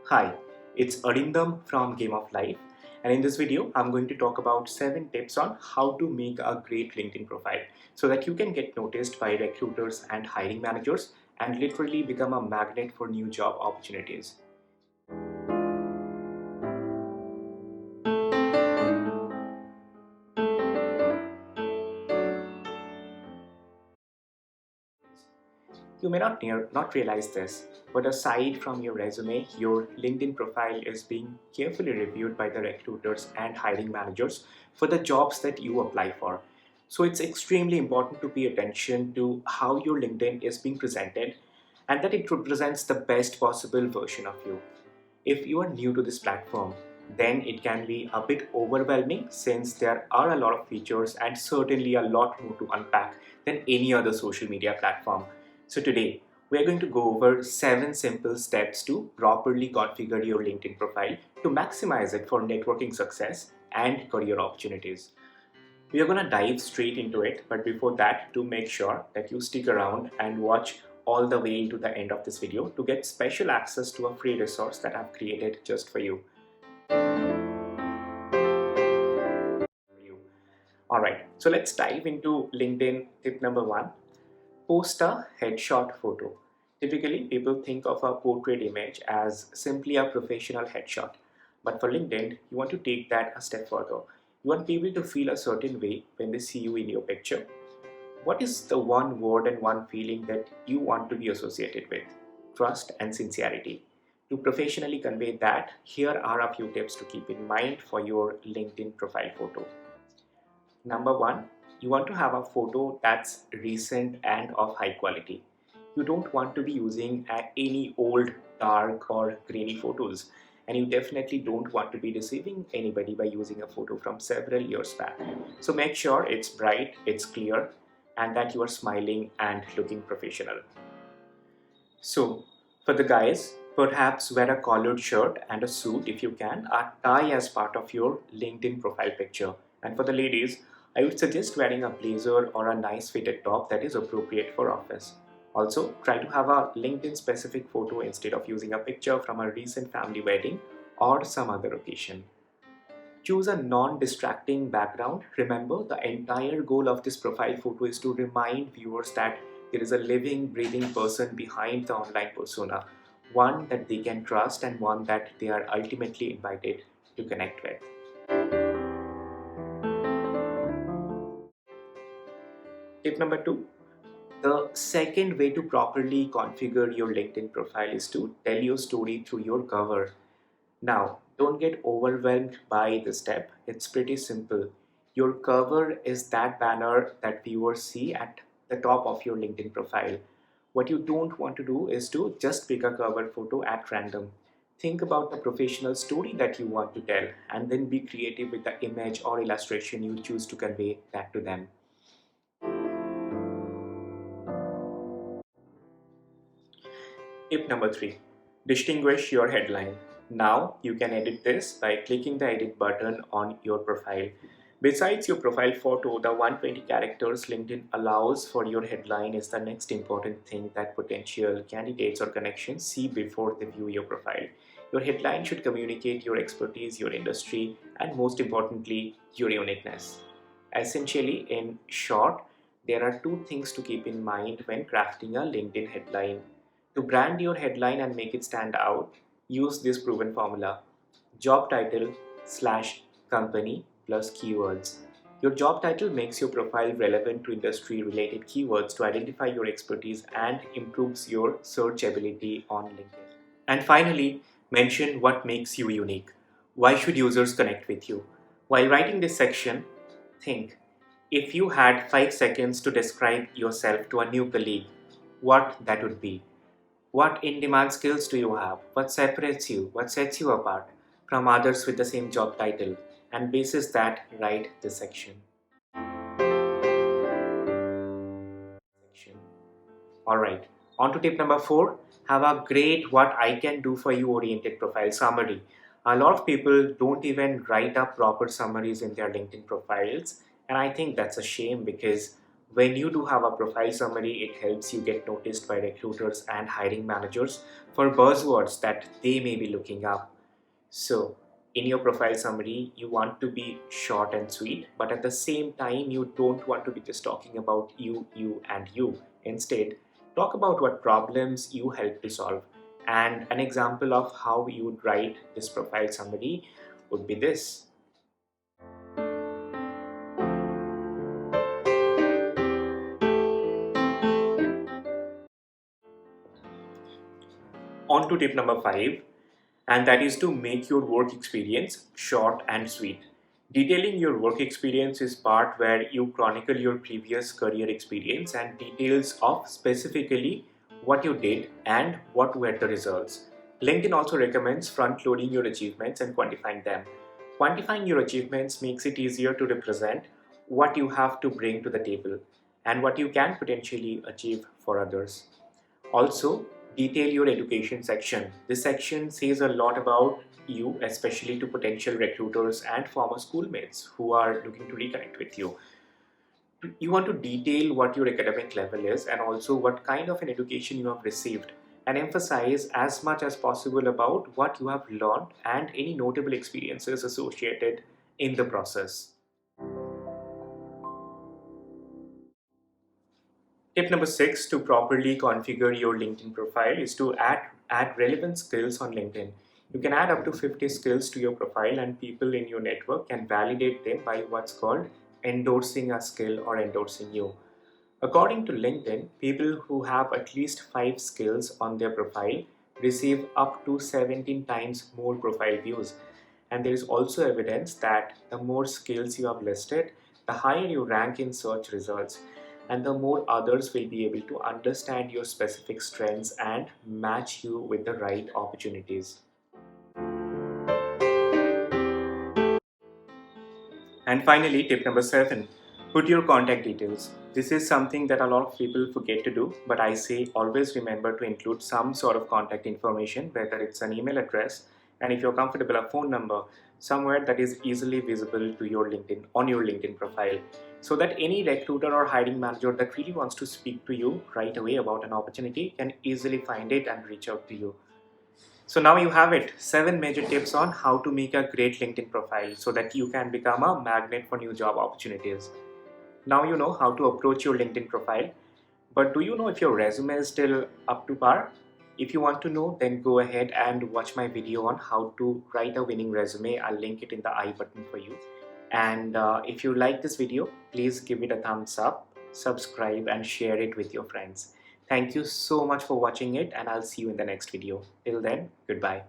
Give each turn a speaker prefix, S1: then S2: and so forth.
S1: Hi, it's Arindam from Game of Life, and in this video, I'm going to talk about 7 tips on how to make a great LinkedIn profile so that you can get noticed by recruiters and hiring managers and literally become a magnet for new job opportunities. You may not realize this, but aside from your resume, your LinkedIn profile is being carefully reviewed by the recruiters and hiring managers for the jobs that you apply for. So it's extremely important to pay attention to how your LinkedIn is being presented and that it represents the best possible version of you. If you are new to this platform, then it can be a bit overwhelming since there are a lot of features and certainly a lot more to unpack than any other social media platform. So today, we are going to go over 7 simple steps to properly configure your LinkedIn profile to maximize it for networking success and career opportunities. We are going to dive straight into it, but before that, do make sure that you stick around and watch all the way to the end of this video to get special access to a free resource that I've created just for you. Alright, so let's dive into LinkedIn tip number 1. Post a headshot photo. Typically, people think of a portrait image as simply a professional headshot. But for LinkedIn, you want to take that a step further. You want people to feel a certain way when they see you in your picture. What is the one word and one feeling that you want to be associated with? Trust and sincerity. To professionally convey that, here are a few tips to keep in mind for your LinkedIn profile photo. Number 1, you want to have a photo that's recent and of high quality. You don't want to be using any old, dark, or grainy photos. And you definitely don't want to be deceiving anybody by using a photo from several years back. So make sure it's bright, it's clear, and that you are smiling and looking professional. So, for the guys, perhaps wear a collared shirt and a suit if you can, a tie as part of your LinkedIn profile picture. And for the ladies, I would suggest wearing a blazer or a nice fitted top that is appropriate for office. Also, try to have a LinkedIn specific photo instead of using a picture from a recent family wedding or some other occasion. Choose a non-distracting background. Remember, the entire goal of this profile photo is to remind viewers that there is a living, breathing person behind the online persona, one that they can trust and one that they are ultimately invited to connect with. Tip number 2. The second way to properly configure your LinkedIn profile is to tell your story through your cover. Now, don't get overwhelmed by the step. It's pretty simple. Your cover is that banner that viewers see at the top of your LinkedIn profile. What you don't want to do is to just pick a cover photo at random. Think about the professional story that you want to tell and then be creative with the image or illustration you choose to convey that to them. Tip number 3. Distinguish your headline. Now you can edit this by clicking the edit button on your profile. Besides your profile photo, the 120 characters LinkedIn allows for your headline is the next important thing that potential candidates or connections see before they view your profile. Your headline should communicate your expertise, your industry, and most importantly, your uniqueness. Essentially, in short, there are 2 things to keep in mind when crafting a LinkedIn headline. To brand your headline and make it stand out, use this proven formula: job title slash company plus keywords. Your job title makes your profile relevant to industry related keywords to identify your expertise and improves your searchability on LinkedIn. And finally, mention what makes you unique. Why should users connect with you? While writing this section, think: if you had 5 seconds to describe yourself to a new colleague, what that would be. What in-demand skills do you have? What separates you? What sets you apart from others with the same job title? And basis that, write this section. Alright, on to tip number 4. Have a great what I can do for you oriented profile summary. A lot of people don't even write up proper summaries in their LinkedIn profiles, and I think that's a shame because When you do have a profile summary, it helps you get noticed by recruiters and hiring managers for buzzwords that they may be looking up. So, in your profile summary, you want to be short and sweet, but at the same time, you don't want to be just talking about you, and you. Instead, talk about what problems you help to solve. And an example of how you would write this profile summary would be this. On to tip number 5, and that is to make your work experience short and sweet. Detailing your work experience is part where you chronicle your previous career experience and details of specifically what you did and what were the results. LinkedIn also recommends front loading your achievements and quantifying them. Quantifying your achievements makes it easier to represent what you have to bring to the table and what you can potentially achieve for others. Also, detail your education section. This section says a lot about you, especially to potential recruiters and former schoolmates who are looking to reconnect with you. You want to detail what your academic level is and also what kind of an education you have received, and emphasize as much as possible about what you have learned and any notable experiences associated in the process. Tip number 6 to properly configure your LinkedIn profile is to add relevant skills on LinkedIn. You can add up to 50 skills to your profile, and people in your network can validate them by what's called endorsing a skill or endorsing you. According to LinkedIn, people who have at least 5 skills on their profile receive up to 17 times more profile views. And there is also evidence that the more skills you have listed, the higher you rank in search results, and the more others will be able to understand your specific strengths and match you with the right opportunities. And finally, tip number 7, put your contact details. This is something that a lot of people forget to do, but I say always remember to include some sort of contact information, whether it's an email address, and if you're comfortable, a phone number, somewhere that is easily visible to your LinkedIn on your LinkedIn profile, so that any recruiter or hiring manager that really wants to speak to you right away about an opportunity can easily find it and reach out to you. So now you have it, 7 major tips on how to make a great LinkedIn profile so that you can become a magnet for new job opportunities. Now you know how to approach your LinkedIn profile, but do you know if your resume is still up to par? If you want to know, then go ahead and watch my video on how to write a winning resume. I'll link it in the I button for you. And if you like this video, please give it a thumbs up, subscribe, and share it with your friends. Thank you so much for watching it, and I'll see you in the next video. Till then, goodbye.